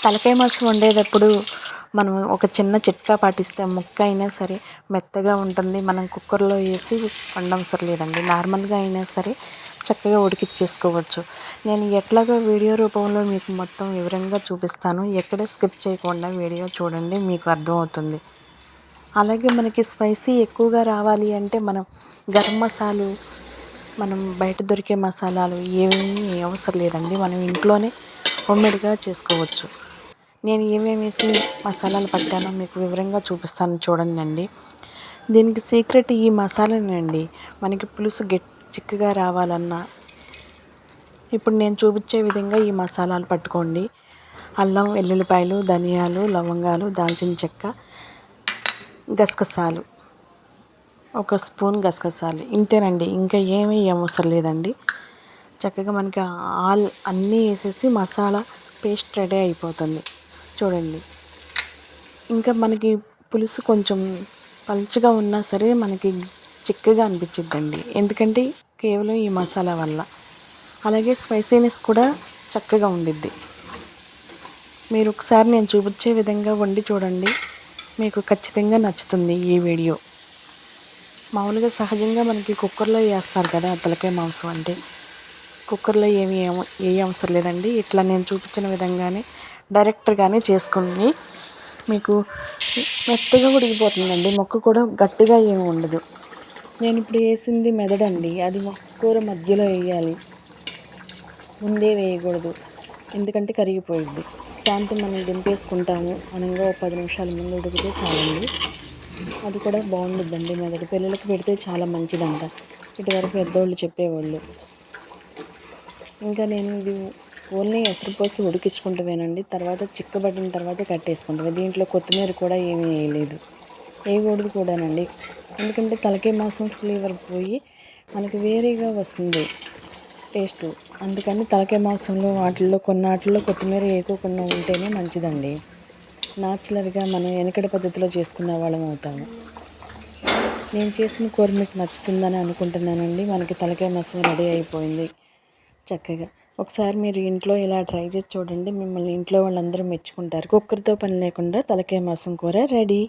తలకాయ మాంసం వండేటప్పుడు మనం ఒక చిన్న చిట్కా పాటిస్తే ముక్క అయినా సరే మెత్తగా ఉంటుంది. మనం కుక్కర్లో వేసి వండవసరం లేదండి. నార్మల్గా అయినా సరే చక్కగా ఉడికిచ్చేసుకోవచ్చు. నేను ఎట్లాగో వీడియో రూపంలో మీకు మొత్తం వివరంగా చూపిస్తాను. ఎక్కడ స్కిప్ చేయకుండా వీడియో చూడండి, మీకు అర్థమవుతుంది. అలాగే మనకి స్పైసీ ఎక్కువగా రావాలి అంటే మనం గరం మసాలు, మనం బయట దొరికే మసాలాలు ఏమీ అవసరం లేదండి. మనం ఇంట్లోనే హోమ్మేడ్గా చేసుకోవచ్చు. నేను ఏమేమి వేసి మసాలాలు పట్టానో మీకు వివరంగా చూపిస్తాను చూడండి. దీనికి సీక్రెట్ ఈ మసాలానండి. మనకి పులుసు చిక్కగా రావాలన్నా ఇప్పుడు నేను చూపించే విధంగా ఈ మసాలాలు పట్టుకోండి. అల్లం, వెల్లుల్లిపాయలు, ధనియాలు, లవంగాలు, దాల్చిన చెక్క, గసగసాలు, ఒక స్పూన్ గసగసాలు, ఇంతేనండి. ఇంకా ఏమీ అవసరం లేదండి. చక్కగా మనకి అన్నీ వేసేసి మసాలా పేస్ట్ రెడీ అయిపోతుంది చూడండి. ఇంకా మనకి పులుసు కొంచెం పలుచగా ఉన్నా సరే మనకి చిక్కగా అనిపించిద్దండి, ఎందుకంటే కేవలం ఈ మసాలా వల్ల. అలాగే స్పైసీనెస్ కూడా చక్కగా ఉండిద్ది. మీరు ఒకసారి నేను చూపించే విధంగా వండి చూడండి, మీకు ఖచ్చితంగా నచ్చుతుంది ఈ వీడియో. మామూలుగా సహజంగా మనకి కుక్కర్లో వేస్తారు కదా తలకాయ మాంసం అంటే, కుక్కర్లో ఏ అవసరం లేదండి. ఇట్లా నేను చూపించిన విధంగానే డైరెక్ట్గానే చేసుకుని మీకు మెత్తగా ఉడికిపోతుందండి. మొక్క కూడా గట్టిగా ఏమి ఉండదు. నేను ఇప్పుడు వేసింది మెదడండి, అది కూర మధ్యలో వేయాలి, ముందే వేయకూడదు, ఎందుకంటే కరిగిపోయిద్ది. సాయంత్రం మనం దింపేసుకుంటాము అనంగా 10 నిమిషాల ముందు ఉడికితే చాలండి. అది కూడా బాగుండిద్దండి. మెదడు పిల్లలకి పెడితే చాలా మంచిదంట, ఇటువరకు పెద్దోళ్ళు చెప్పేవాళ్ళు. ఇంకా నేను ఇది ఓన్లీ ఎసరుపోసి ఉడికించుకుంటామేనండి. తర్వాత చిక్కబడిన తర్వాత కట్టేసుకుంటాం. దీంట్లో కొత్తిమీర కూడా ఏమీ వేయలేదు, వేయకూడదు కూడానండి. ఎందుకంటే తలకాయ మాంసం ఫ్లేవర్ పోయి మనకి వేరేగా వస్తుంది టేస్టు. అందుకని తలకాయ మాంసంలో కొన్నాటిల్లో కొత్తిమీర వేయకుండా ఉంటేనే మంచిదండి. న్యాచురల్గా మనం వెనకటి పద్ధతిలో చేసుకున్న వాళ్ళం అవుతాము. నేను చేసిన కూర మీకు నచ్చుతుందని అనుకుంటున్నానండి. మనకి తలకాయ మాంసం రెడీ అయిపోయింది చక్కగా. ఒకసారి మీరు ఇంట్లో ఇలా ట్రై చేసి చూడండి, మిమ్మల్ని ఇంట్లో వాళ్ళందరూ మెచ్చుకుంటారు. కుక్కర్తో పని లేకుండా తలకాయ మాంసం కూర రెడీ.